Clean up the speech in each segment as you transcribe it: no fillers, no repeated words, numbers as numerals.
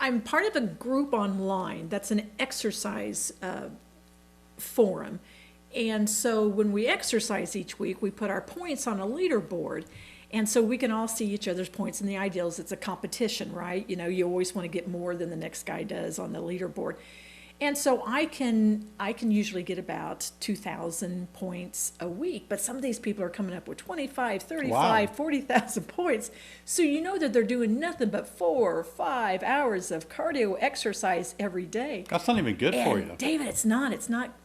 I'm part of a group online that's an exercise forum. And so when we exercise each week, we put our points on a leaderboard. And so we can all see each other's points. And the ideal is it's a competition, right? You know, you always want to get more than the next guy does on the leaderboard. And so I can usually get about 2,000 points a week, but some of these people are coming up with 25, 35, wow. 40,000 points. So you know that they're doing nothing but 4 or 5 hours of cardio exercise every day. That's not even good for you. David, it's not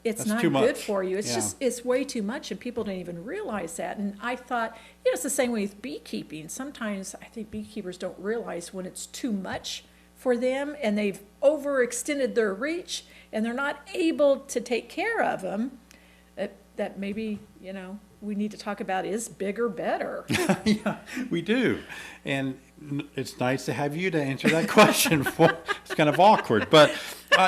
good for you. It's just, it's way too much, and people don't even realize that. And I thought, you know, it's the same way with beekeeping. Sometimes I think beekeepers don't realize when it's too much for them and they've overextended their reach and they're not able to take care of them, that maybe, you know, we need to talk about is bigger better. Yeah, we do. And it's nice to have you to answer that question. It's kind of awkward, but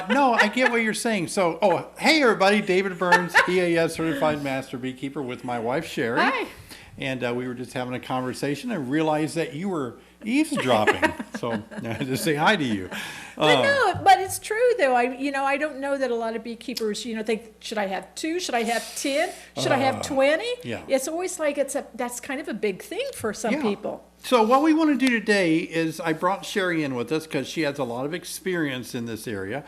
no, I get what you're saying. So, hey everybody, David Burns, EAS Certified Master Beekeeper with my wife, Sherry. Hi. And we were just having a conversation and realized that you were eavesdropping. So just say hi to you. But it's true though. I don't know that a lot of beekeepers, think, should I have 2? Should I have 10? Should I have 20? Yeah. It's always like that's kind of a big thing for some people. So what we want to do today is I brought Sherry in with us because she has a lot of experience in this area.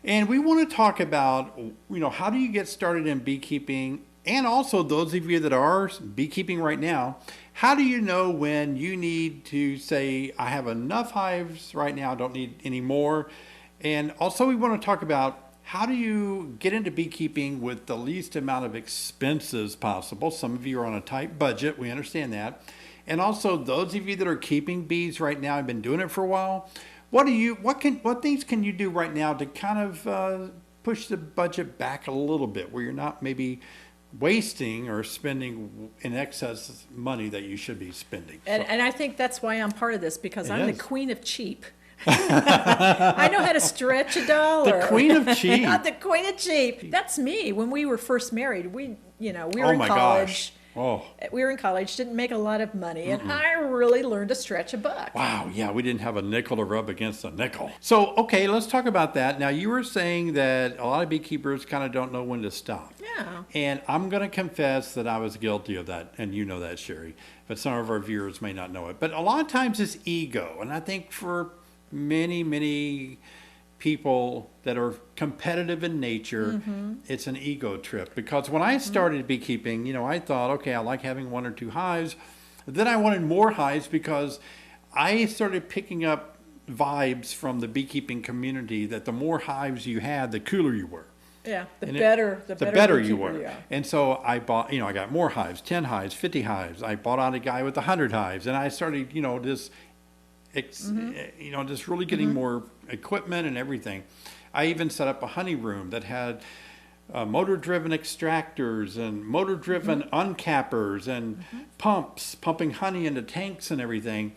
And we want to talk about, how do you get started in beekeeping? And also those of you that are beekeeping right now, how do you know when you need to say, I have enough hives right now, don't need any more? And also we want to talk about how do you get into beekeeping with the least amount of expenses possible? Some of you are on a tight budget, we understand that. And also those of you that are keeping bees right now, have been doing it for a while, what things can you do right now to kind of push the budget back a little bit where you're not maybe wasting or spending in excess money that you should be spending? And I think that's why I'm part of this, because I'm the queen of cheap. I know how to stretch a dollar. The queen of cheap. I'm the queen of cheap. That's me. When we were first married, we were in college. Gosh. Oh. We were in college, didn't make a lot of money, and I really learned to stretch a buck. Wow, yeah, we didn't have a nickel to rub against a nickel. So, okay, let's talk about that. Now, you were saying that a lot of beekeepers kind of don't know when to stop. Yeah. And I'm going to confess that I was guilty of that, and you know that, Sherry, but some of our viewers may not know it. But a lot of times it's ego, and I think for many, many people that are competitive in nature, it's an ego trip. Because when I started beekeeping, I thought, okay, I like having 1 or 2 hives. Then I wanted more hives because I started picking up vibes from the beekeeping community that the more hives you had, the cooler you were. Yeah, the better you were. Yeah. And so I bought, I got more hives, 10 hives, 50 hives. I bought out a guy with 100 hives, and I started, just really getting more equipment and everything. I even set up a honey room that had motor-driven extractors and motor-driven uncappers and pumps, pumping honey into tanks and everything.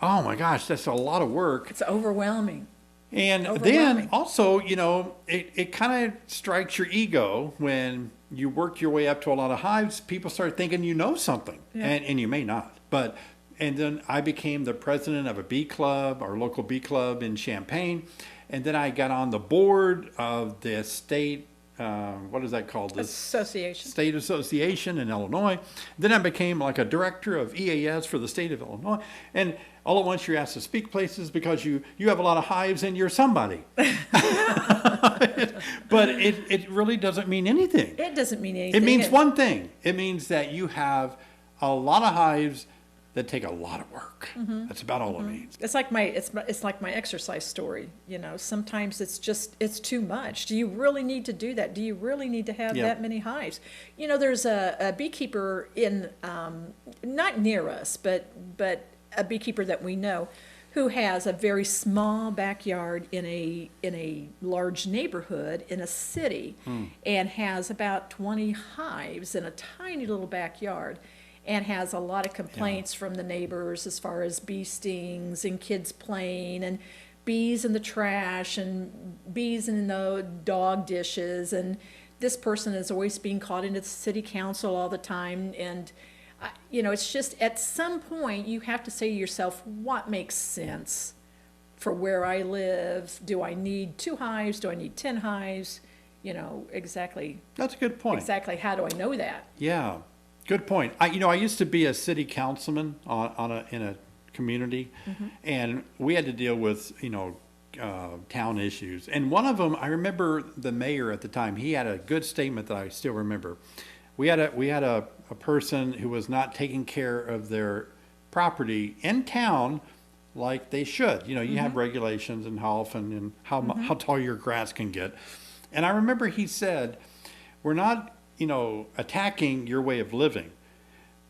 Oh my gosh, that's a lot of work. It's overwhelming. And then also, it kind of strikes your ego when you work your way up to a lot of hives. People start thinking you know something, and you may not. And then I became the president of a bee club, our local bee club in Champaign. And then I got on the board of the state, what is that called? Association. State Association in Illinois. Then I became like a director of EAS for the state of Illinois. And all at once you're asked to speak places because you have a lot of hives and you're somebody. But it really doesn't mean anything. It doesn't mean anything. It means one thing. It means that you have a lot of hives that take a lot of work. That's about all it means. It's like my exercise story. Sometimes it's too much. Do you really need to do that? Do you really need to have that many hives? There's a beekeeper in not near us, but a beekeeper that we know who has a very small backyard in a large neighborhood in a city and has about 20 hives in a tiny little backyard. And has a lot of complaints from the neighbors as far as bee stings and kids playing and bees in the trash and bees in the dog dishes. And this person is always being called into the city council all the time. And, it's just at some point you have to say to yourself, what makes sense for where I live. Do I need 2 hives? Do I need 10 hives? You know, exactly. That's a good point. Exactly. How do I know that? Yeah, good point. I used to be a city councilman in a community, and we had to deal with, town issues. And one of them, I remember the mayor at the time, he had a good statement that I still remember. We had a person who was not taking care of their property in town like they should. You have regulations and how often and how tall your grass can get. And I remember he said, we're not, attacking your way of living,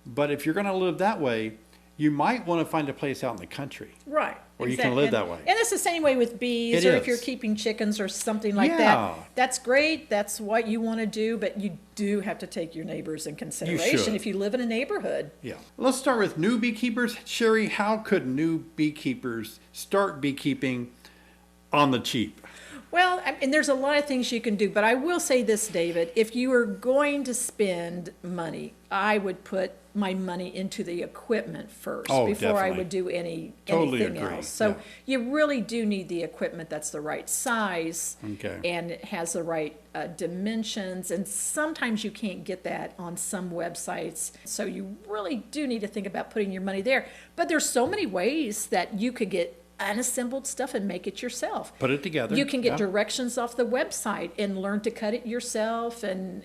but if you're going to live that way, you might want to find a place out in the country. Right. Or you can live that way. And it's the same way with bees, It or is. if you're keeping chickens or something like Yeah. that. That's great. That's what you want to do, but you do have to take your neighbors in consideration should. if you live in a neighborhood. Yeah. Let's start with new beekeepers. Sherry, how could new beekeepers start beekeeping on the cheap? Well, and there's a lot of things you can do, but I will say this, David, if you are going to spend money, I would put my money into the equipment first Oh, before I definitely. would do Totally anything agree, else. So yeah. you really do need the equipment that's the right size Okay. and it has the right dimensions, and sometimes you can't get that on some websites. So you really do need to think about putting your money there. But there's so many ways that you could get unassembled stuff and make it yourself. Put it together. You can get Yeah. directions off the website and learn to cut it yourself and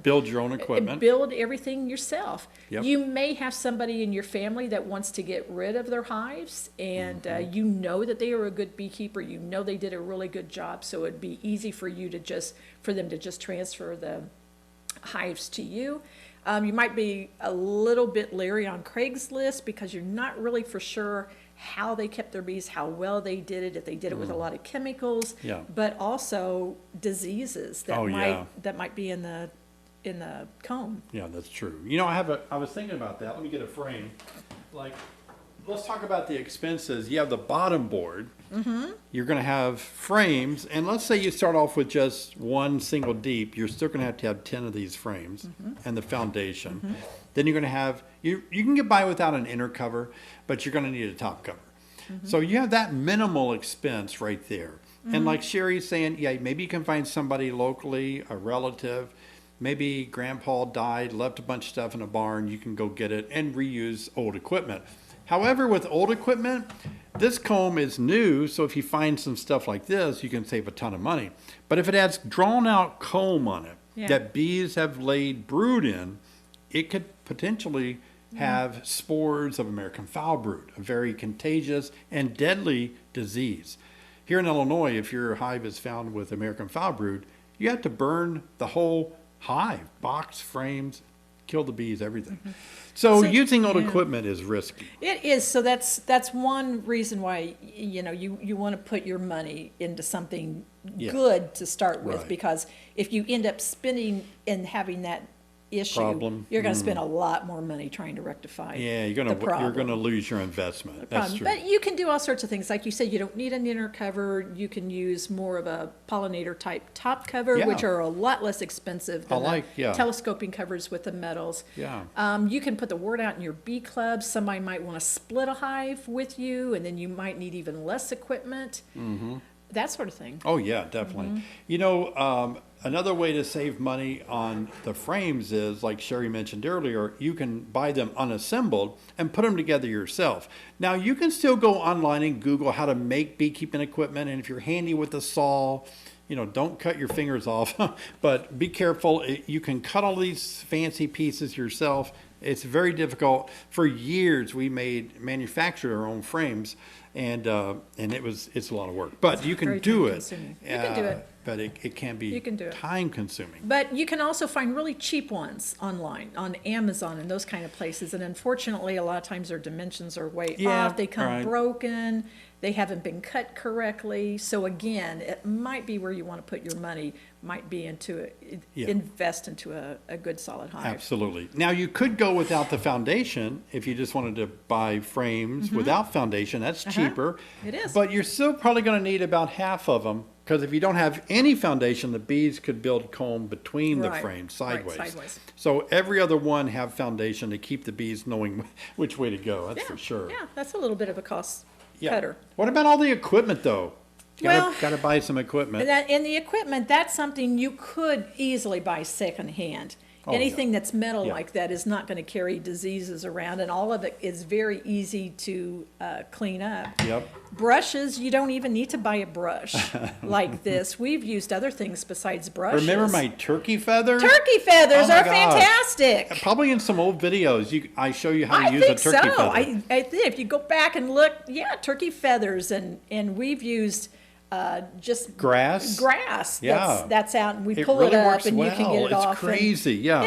Build your own equipment. build everything yourself. Yep. You may have somebody in your family that wants to get rid of their hives, and you know that they are a good beekeeper. You know they did a really good job, so it'd be easy for them to just transfer the hives to you. You might be a little bit leery on Craigslist because you're not really for sure how they kept their bees, how well they did it, if they did it with a lot of chemicals, Yeah. but also diseases that Oh, yeah. might be in the comb. Yeah, that's true. I was thinking about that. Let me get a frame. Let's talk about the expenses. You have the bottom board. You're going to have frames, and let's say you start off with just one single deep. You're still going to have 10 of these frames and the foundation. Then you're going to have you can get by without an inner cover, but you're going to need a top cover. So you have that minimal expense right there. And like Sherry's saying, yeah, maybe you can find somebody locally, a relative. Maybe grandpa died, left a bunch of stuff in a barn. You can go get it and reuse old equipment. However, with old equipment, this comb is new, so if you find some stuff like this, you can save a ton of money. But if it has drawn out comb on it that bees have laid brood in, it could potentially have spores of American foul brood, a very contagious and deadly disease. Here in Illinois, if your hive is found with American foul brood, you have to burn the whole hive, box, frames, kill the bees, everything. So using old equipment is risky. It is. So that's one reason why you want to put your money into something good to start with, Right. because if you end up spending and having that issue, Problem. you're going to spend a lot more money trying to rectify. Yeah, you're the problem. gonna lose your investment. That's true. But you can do all sorts of things. Like you said, you don't need an inner cover. You can use more of a pollinator type top cover, Yeah. which are a lot less expensive than yeah. telescoping covers with the metals. Yeah. You can put the word out in your bee club. Somebody might want to split a hive with you, and then you might need even less equipment. That sort of thing. Oh, yeah, definitely. Another way to save money on the frames is, like Sherry mentioned earlier, you can buy them unassembled and put them together yourself. Now, you can still go online and Google how to make beekeeping equipment, and if you're handy with a saw, don't cut your fingers off, but be careful. You can cut all these fancy pieces yourself. It's very difficult. For years, we manufactured our own frames, and it's a lot of work. But you can very do it. time-consuming. You can do it. But it can be You can do it. time consuming. But you can also find really cheap ones online, on Amazon and those kind of places. And unfortunately, a lot of times their dimensions are way Yeah, off. They come right. broken. They haven't been cut correctly. So again, it might be where you want to put your money, might be invest into a good solid hive. Absolutely. Now, you could go without the foundation if you just wanted to buy frames without foundation. That's cheaper. It is. But you're still probably going to need about half of them, because if you don't have any foundation, the bees could build comb between the Right, frames right, sideways. sideways. So every other one have foundation to keep the bees knowing which way to go. That's Yeah, for sure. Yeah, that's a little bit of a cost. cutter. What about all the equipment though? Well, Got to buy some equipment. And the equipment, that's something you could easily buy secondhand. Oh, Anything that's metal Yeah. like that is not going to carry diseases around, and all of it is very easy to clean up. Yep. Brushes, you don't even need to buy a brush like this. We've used other things besides brushes. Remember my turkey feather? Turkey feathers Oh my are gosh. fantastic. Probably in some old videos, I show you how to I use a think turkey so. feather. I think if you go back and look, yeah, turkey feathers, and we've used just Grass? Yeah. that's out, and we It pull really it up, works and you can well. get it It's off. and crazy, yeah.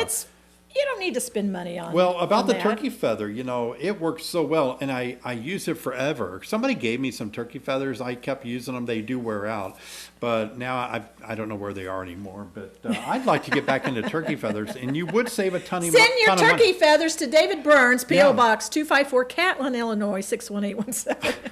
You don't need to spend money on. Well, about on the that. turkey feather, it works so well, and I use it forever. Somebody gave me some turkey feathers. I kept using them. They do wear out, but now I don't know where they are anymore. But I'd like to get back into turkey feathers, and you would save a ton of money. Send your turkey feathers to David Burns, P.O. Yeah. Box 254, Catlin, Illinois 61817.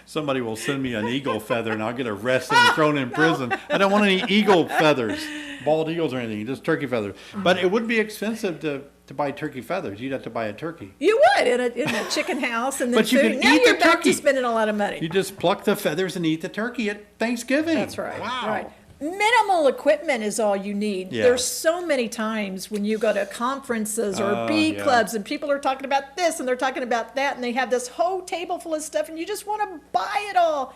Somebody will send me an eagle feather, and I'll get arrested and thrown in prison. I don't want any eagle feathers, bald eagles or anything, just turkey feathers. But it would be expensive to buy turkey feathers. You'd have to buy a turkey. You would in a chicken house, and then But you food. can Now eat you're the back turkey. to spending a lot of money. You just pluck the feathers and eat the turkey at Thanksgiving. That's right. Wow. Right. Minimal equipment is all you need. Yeah. There's so many times when you go to conferences or bee yeah. clubs, and people are talking about this and they're talking about that, and they have this whole table full of stuff, and you just want to buy it all.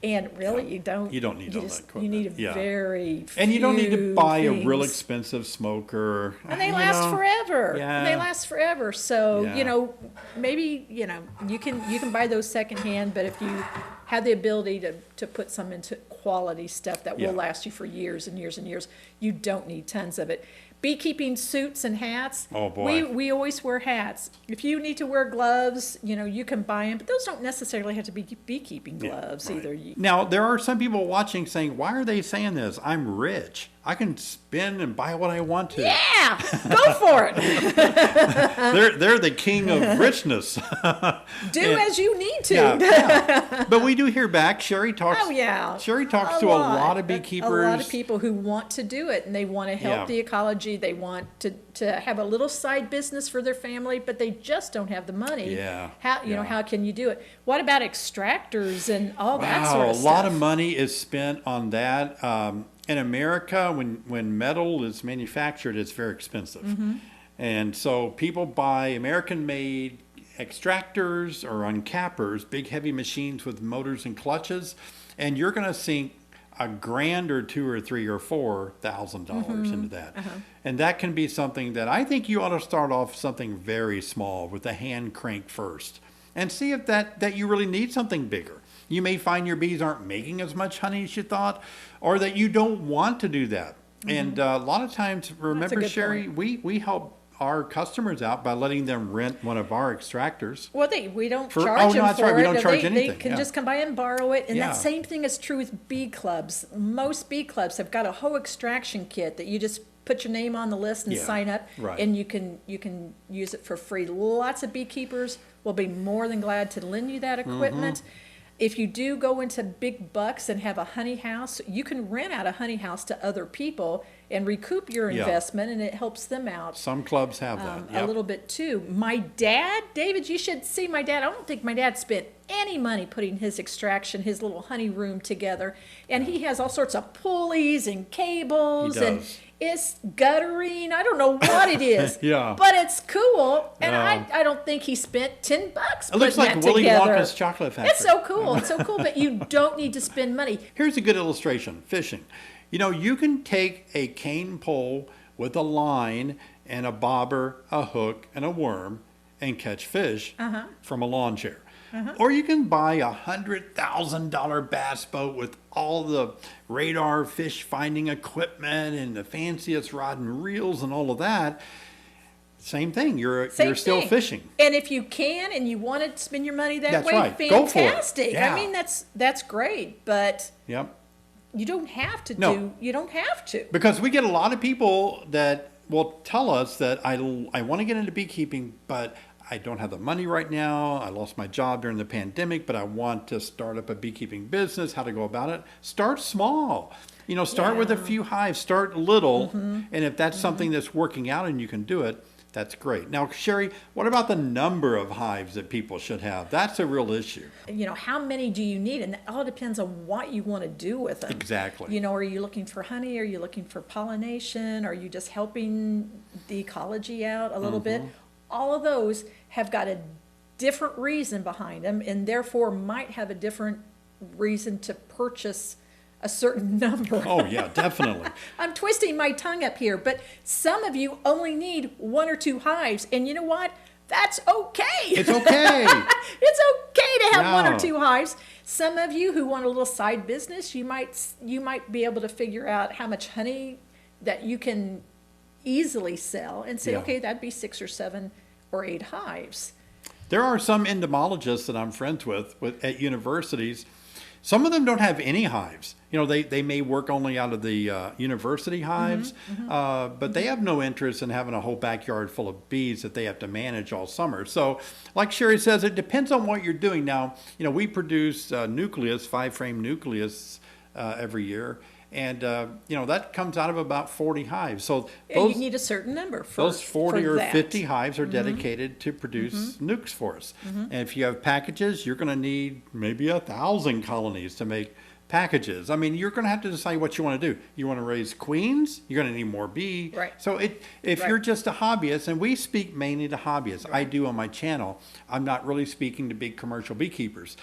And really, you don't. You don't need all that You equipment. need a Yeah. very And you don't need to few buy a real things. expensive smoker. And they last forever. Yeah. And they last forever. So, Yeah. maybe, you can buy those secondhand, but if you have the ability to put some into quality stuff that will Yeah. last you for years and years and years, you don't need tons of it. Beekeeping suits and hats. Oh, boy. We always wear hats. If you need to wear gloves, you can buy them, but those don't necessarily have to be beekeeping gloves right. either. Now, there are some people watching saying, why are they saying this? I'm rich. I can spend and buy what I want to. Yeah, go for it. They're the king of richness. Do as you need to. Yeah. But we do hear back. Sherry talks. Oh, yeah. Sherry talks to a lot of beekeepers. A lot of people who want to do it, and they want to help Yeah. the ecology. They want to have a little side business for their family, but they just don't have the money. Yeah. How can you do it? What about extractors and all that sort Wow, of a stuff? lot of money is spent on that. In America, when metal is manufactured, it's very expensive. Mm-hmm. And so people buy American-made extractors or uncappers, big heavy machines with motors and clutches, and you're going to sink $1,000 or $2,000 or $3,000 or $4,000 Mm-hmm. into that. And that can be something that I think you ought to start off something very small with a hand crank first, and see if that you really need something bigger. You may find your bees aren't making as much honey as you thought, or that you don't want to do that. And a lot of times, remember, good Sherry, we help our customers out by letting them rent one of our extractors. Well, we don't For- charge oh, no, them that's for right, we it. don't No, charge they anything, can yeah. just come by and borrow it. And Yeah. that same thing is true with bee clubs. Most bee clubs have got a whole extraction kit that you just put your name on the list and Yeah, sign up, right. and you can use it for free. Lots of beekeepers will be more than glad to lend you that equipment. Mm-hmm. If you do go into big bucks and have a honey house, you can rent out a honey house to other people and recoup your Yeah. investment, and it helps them out Some clubs have that. a little bit too. My dad, David, you should see my dad. I don't think my dad spent any money putting his extraction, his little honey room together. And he has all sorts of pulleys and cables, He and does. it's guttering. I don't know what it is. Yeah. But it's cool. And Yeah. I don't think he spent $10 It looks putting like that Willy together. Wonka's chocolate factory. It's so cool. It's so cool, but you don't need to spend money. Here's a good illustration, fishing. You can take a cane pole with a line and a bobber, a hook, and a worm and catch fish from a lawn chair. Or you can buy a $100,000 bass boat with all the radar fish finding equipment and the fanciest rod and reels and all of that. Same thing. You're still thing. fishing. And if you can and you want to spend your money that That's way, right. Go for it. fantastic. Yeah. I mean, that's great, but Yep. you don't have to No. you don't have to. Because we get a lot of people that will tell us that I want to get into beekeeping, but I don't have the money right now. I lost my job during the pandemic, but I want to start up a beekeeping business. How to go about it? Start small. Start with a few hives. Start little. And if that's something that's working out and you can do it, That's great. Now, Sherry, what about the number of hives that people should have? That's a real issue. You know, how many do you need? And that all depends on what you want to do with them. Exactly. You know, are you looking for honey? Are you looking for pollination? Are you just helping the ecology out a little bit? All of those have got a different reason behind them, and therefore might have a different reason to purchase a certain number. Oh, yeah, definitely. I'm twisting my tongue up here, but some of you only need 1 or 2 hives, and you know what? That's okay. It's okay. It's okay to have 1 Yeah. or 2 hives. Some of you who want a little side business, you might be able to figure out how much honey that you can easily sell and say, Yeah. okay, that'd be 6 or 7 or 8 hives. There are some entomologists that I'm friends with at universities. Some of them don't have any hives. You know, they may work only out of the university hives, but they have no interest in having a whole backyard full of bees that they have to manage all summer. So, like Sherry says, it depends on what you're doing. Now, you know, we produce nucleus, 5-frame nucleus every year. And, you know, that comes out of about 40 hives. So And you need a certain number for those 40 for or that. 50 hives are dedicated to produce nukes for us. And if you have packages, you're going to need maybe 1,000 colonies to make packages. I mean, you're going to have to decide what you want to do. You want to raise queens? You're going to need more bee. Right. So if Right. you're just a hobbyist, and we speak mainly to hobbyists, I do on my channel, I'm not really speaking to big commercial beekeepers.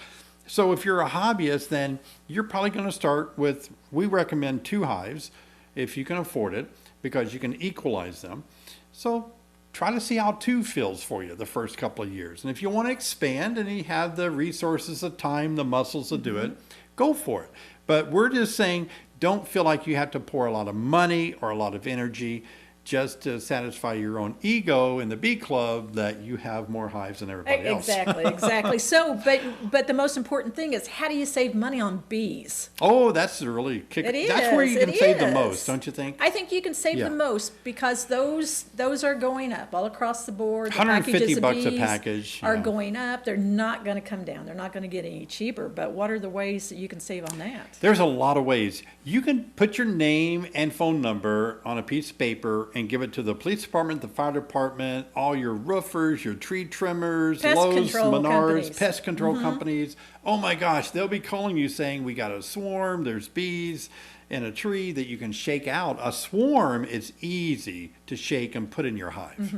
So if you're a hobbyist, then you're probably going to start with, we recommend 2 hives if you can afford it, because you can equalize them. So try to see how 2 feels for you the first couple of years. And if you want to expand and you have the resources, the time, the muscles to do it, go for it. But we're just saying, don't feel like you have to pour a lot of money or a lot of energy just to satisfy your own ego in the bee club that you have more hives than everybody else. Exactly. So, but the most important thing is, how do you save money on bees? Oh, that's a really kick. It That's where is, you can it save the is. most, don't you think? I think you can save Yeah. the most because those are going up all across the board. The 150 packages of bucks a bees package, are yeah. going up. They're not going to come down. They're not going to get any cheaper. But what are the ways that you can save on that? There's a lot of ways. You can put your name and phone number on a piece of paper and give it to the police department, the fire department, all your roofers, your tree trimmers, Pest Lowe's, control Menards, companies. pest control companies. Oh my gosh, they'll be calling you saying, we got a swarm, there's bees in a tree that you can shake out. A swarm is easy to shake and put in your hive.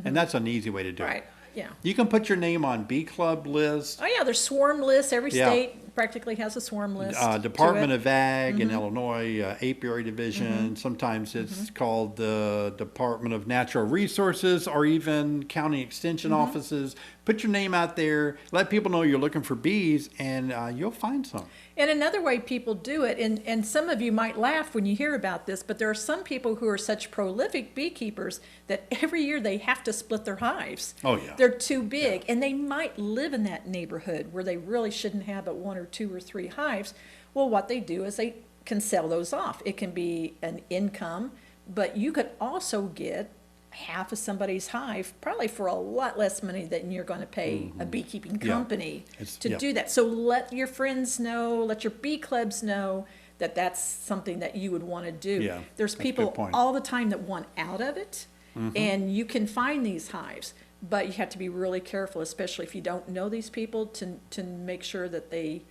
And that's an easy way to do Right. it. Yeah. You can put your name on bee club lists. Oh yeah. There's swarm lists. Every Yeah. state practically has a swarm list. Department to it. of Ag in Illinois, Apiary Division. Sometimes it's called the Department of Natural Resources or even county extension offices. Put your name out there. Let people know you're looking for bees, and you'll find some. And another way people do it, and some of you might laugh when you hear about this, but there are some people who are such prolific beekeepers that every year they have to split their hives. Oh, yeah. They're too big, and they might live in that neighborhood where they really shouldn't have but 1 or 2 or 3 hives. Well, what they do is they can sell those off. It can be an income, but you could also get half of somebody's hive, probably for a lot less money than you're going to pay a beekeeping Yeah. company It's- to yeah. do that. So let your friends know, let your bee clubs know that that's something that you would want to do. Yeah, There's that's a people good point. all the time that want out of it, and you can find these hives, but you have to be really careful, especially if you don't know these people, to make sure that they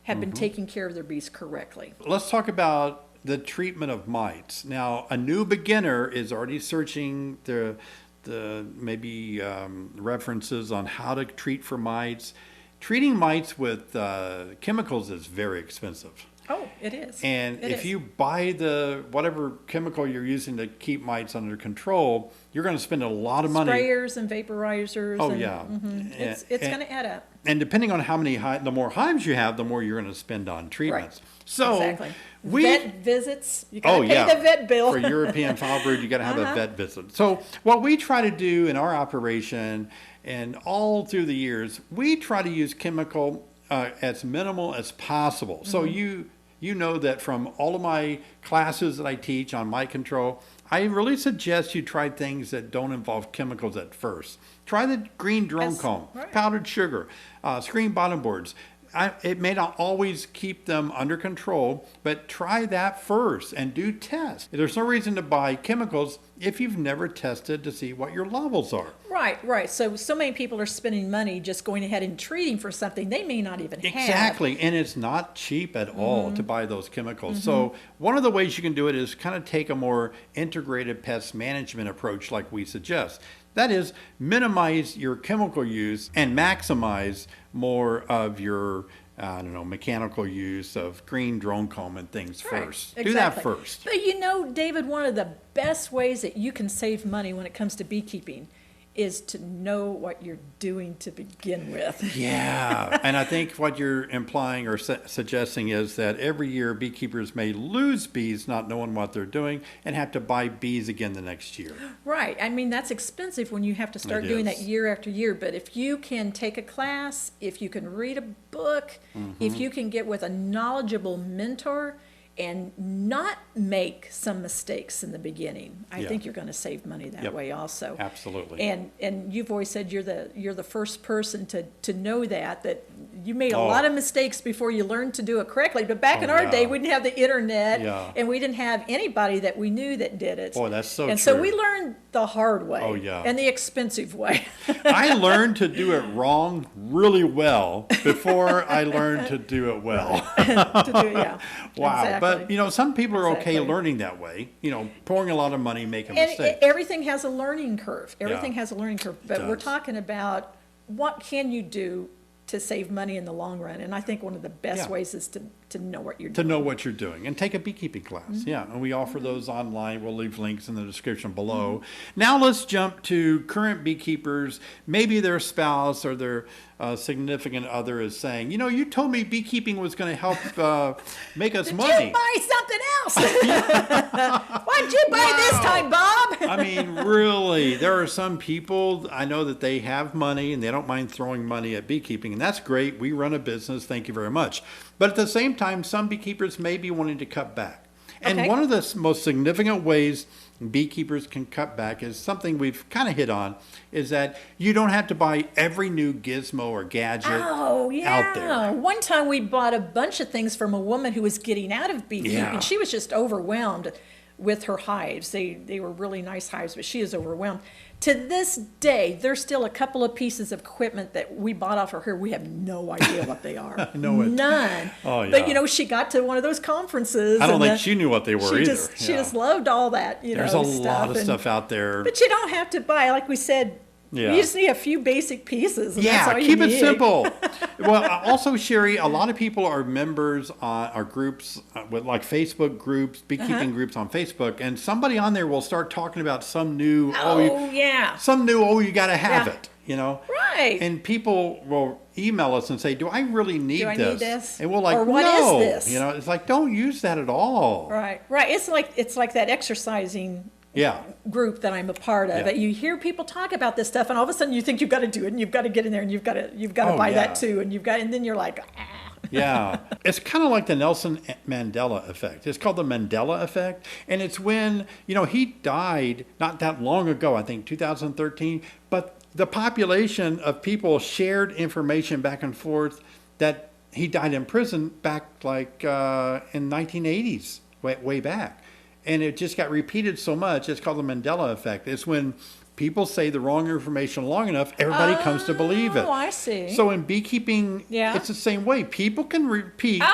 have been taking care of their bees correctly. Let's talk about the treatment of mites. Now, a new beginner is already searching the maybe references on how to treat for mites. Treating mites with chemicals is very expensive. Oh, it is. And It if is. you buy the whatever chemical you're using to keep mites under control, you're going to spend a lot of money. Sprayers and vaporizers. Oh, and, yeah. It's And- going to add up. And depending on how many the more hives you have, the more you're going to spend on treatments. So Exactly. we Vet visits. You got to pay yeah. the vet bill. For European foul brood, you got to have a vet visit. So what we try to do in our operation and all through the years, we try to use chemical as minimal as possible. So you know that from all of my classes that I teach on mite control, I really suggest you try things that don't involve chemicals at first. Try the green drone Yes, comb, right. powdered sugar, screen bottom boards. it may not always keep them under control, but try that first and do tests. There's no reason to buy chemicals if you've never tested to see what your levels are. Right. So many people are spending money just going ahead and treating for something they may not even have. Exactly. And it's not cheap at all to buy those chemicals. So one of the ways you can do it is kind of take a more integrated pest management approach like we suggest. That is, minimize your chemical use and maximize more of your, mechanical use of green drone comb and things first. Exactly. Do that first. But David, one of the best ways that you can save money when it comes to beekeeping is to know what you're doing to begin with. Yeah, and I think what you're implying or suggesting is that every year beekeepers may lose bees not knowing what they're doing and have to buy bees again the next year. Right. I mean, that's expensive when you have to start doing that year after year. But if you can take a class, if you can read a book, if you can get with a knowledgeable mentor, and not make some mistakes in the beginning, I think you're going to save money that way also. Absolutely. And you've always said you're the first person to know that you made a lot of mistakes before you learned to do it correctly. But back in our day, we didn't have the internet, and we didn't have anybody that we knew that did it. Boy, that's so true. And so we learned the hard way. Oh, yeah. And the expensive way. I learned to do it wrong really well before I learned to do it well. Wow. Exactly. But, some people are okay learning that way, pouring a lot of money, making mistakes. Everything has a learning curve. Everything has a learning curve. But we're talking about what can you do to save money in the long run. And I think one of the best ways is to know what you're doing. To know what you're doing and take a beekeeping class. Yeah, and we offer those online. We'll leave links in the description below. Now let's jump to current beekeepers. Maybe their spouse or their significant other is saying, you told me beekeeping was going to help make us money. Did you buy something else? What'd you buy this time, Bob? I mean, really, there are some people, I know that they have money and they don't mind throwing money at beekeeping, and that's great. We run a business. Thank you very much. But at the same time, some beekeepers may be wanting to cut back. And one of the most significant ways beekeepers can cut back is something we've kind of hit on, is that you don't have to buy every new gizmo or gadget out there. One time we bought a bunch of things from a woman who was getting out of beekeeping. Yeah. She was just overwhelmed with her hives. They were really nice hives, but she is overwhelmed. To this day, there's still a couple of pieces of equipment that we bought off of her. We have no idea what they are. None. Oh, yeah. But, she got to one of those conferences. I don't think she knew what they were either. She just loved all that, There's a lot of stuff out there. But you don't have to buy, like we said, you just need a few basic pieces. And that's all you keep need. it simple. Well, also, Sherry, a lot of people are members on our groups, with like Facebook groups, beekeeping groups on Facebook, and somebody on there will start talking about some new, you got to have it, Right. And people will email us and say, do I really need this? And we're like, or what no. is this? It's like, don't use that at all. Right. It's like that exercising group that I'm a part of. That you hear people talk about this stuff, and all of a sudden you think you've got to do it, and you've got to get in there, and you've got to buy that too, and then you're like, It's kind of like the Nelson Mandela effect. It's called the Mandela effect, and it's when he died not that long ago, I think 2013, but the population of people shared information back and forth that he died in prison back like in 1980s, way back. And it just got repeated so much, it's called the Mandela effect. It's when people say the wrong information long enough, everybody comes to believe it. Oh, I see. So in beekeeping, it's the same way. People can repeat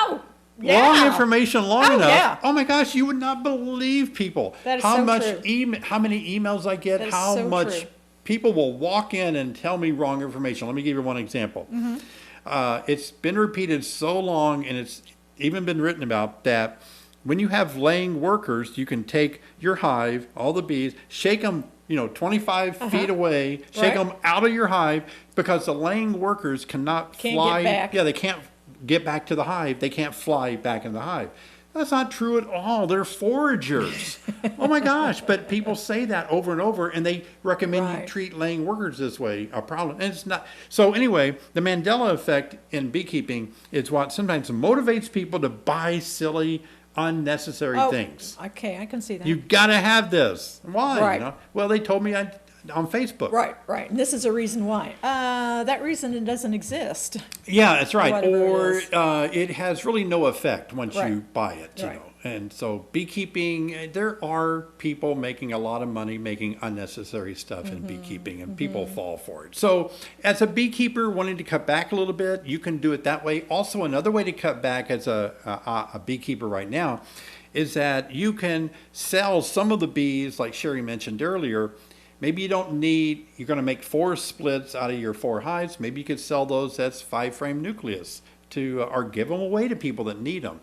Yeah. Wrong information long enough. Yeah. Oh my gosh, you would not believe people. That is how so much true. How many emails I get, That is how so much true. people will walk in and tell me wrong information. Let me give you one example. Mm-hmm. It's been repeated so long, and it's even been written about, that when you have laying workers, you can take your hive, all the bees, shake them 25 feet away, shake them out of your hive, because the laying workers cannot fly. Get back. Yeah, they can't get back to the hive. They can't fly back in the hive. That's not true at all. They're foragers. Oh my gosh. But people say that over and over, and they recommend you treat laying workers this way, a problem. And it's not. So anyway, the Mandela effect in beekeeping is what sometimes motivates people to buy silly, unnecessary things. Okay, I can see that. You got to have this. Why? Right. Well, they told me on Facebook. Right, right. And this is a reason why. That reason it doesn't exist. Yeah, that's right. Whatever Or it is. it has really no effect once Right. you buy it, you Right. know. And so beekeeping, there are people making a lot of money making unnecessary stuff in beekeeping, and people fall for it. So as a beekeeper wanting to cut back a little bit, you can do it that way. Also, another way to cut back as a beekeeper right now is that you can sell some of the bees, like Sherry mentioned earlier. Maybe you don't need, you're going to make 4 splits out of your 4 hives. Maybe you could sell those as 5-frame nucleus to, or give them away to people that need them.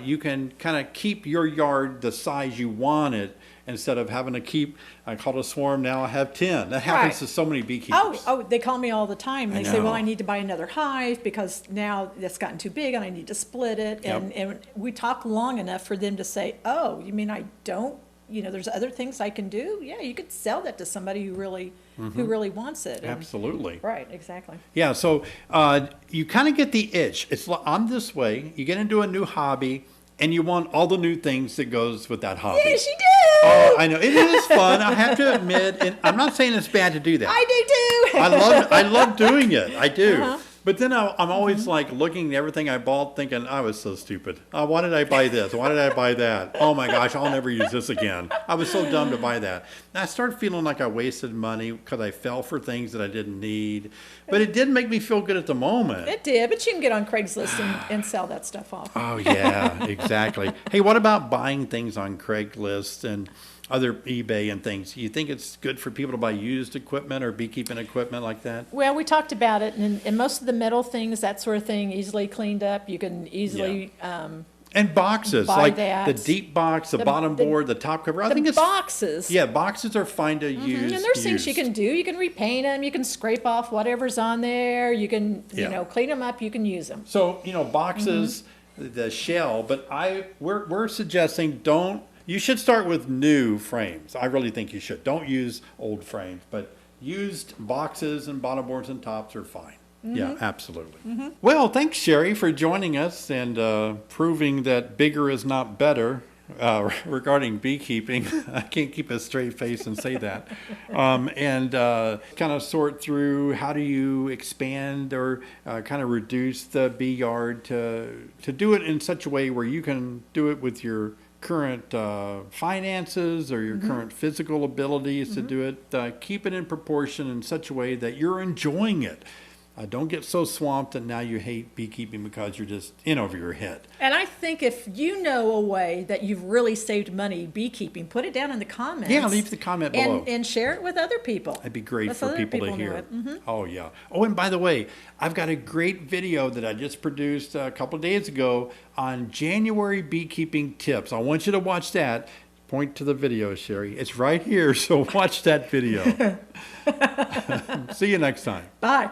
You can kind of keep your yard the size you want it instead of having to keep, I call it a swarm, now I have 10. That happens Right. to so many beekeepers. Oh, they call me all the time. I They say, well, know. I need to buy another hive because now it's gotten too big and I need to split it. Yep. And we talk long enough for them to say, oh, you mean I don't, there's other things I can do? Yeah, you could sell that to somebody who really wants it. And- Absolutely. right, exactly. Yeah, so you kind of get the itch. It's like, I'm this way. You get into a new hobby, and you want all the new things that goes with that hobby. Yes, you do. Oh, I know. It is fun. I have to admit, and I'm not saying it's bad to do that. I do too. I love doing it. I do. Uh-huh. But then I'm always like looking at everything I bought thinking, I was so stupid. Why did I buy this? Why did I buy that? Oh my gosh, I'll never use this again. I was so dumb to buy that. And I started feeling like I wasted money because I fell for things that I didn't need. But it did make me feel good at the moment. It did, but you can get on Craigslist and sell that stuff off. Oh yeah, exactly. Hey, what about buying things on Craigslist and other eBay and things? You think it's good for people to buy used equipment or beekeeping equipment like that? Well, we talked about it, and most of the metal things, that sort of thing, easily cleaned up. You can easily, And boxes, Buy like that. the deep box, the bottom board, the top cover. I think the it's boxes. yeah, boxes are fine to use. And there's things you can do. You can repaint them. You can scrape off whatever's on there. You can, Yeah. clean them up. You can use them. So boxes, the shell. But we're suggesting you should start with new frames. I really think you should. Don't use old frames, but used boxes and bottom boards and tops are fine. Yeah, absolutely. Well, thanks, Sherry, for joining us and proving that bigger is not better regarding beekeeping. I can't keep a straight face and say that. And kind of sort through how do you expand or kind of reduce the bee yard to do it in such a way where you can do it with your current finances or your current physical abilities to do it. Keep it in proportion in such a way that you're enjoying it. Don't get so swamped that now you hate beekeeping because you're just in over your head. And I think if you know a way that you've really saved money beekeeping, put it down in the comments. Yeah, leave the comment below. And share it with other people. That'd be great Let for other people to know hear. it. Oh, yeah. Oh, and by the way, I've got a great video that I just produced a couple of days ago on January beekeeping tips. I want you to watch that. Point to the video, Sherry. It's right here, so watch that video. See you next time. Bye.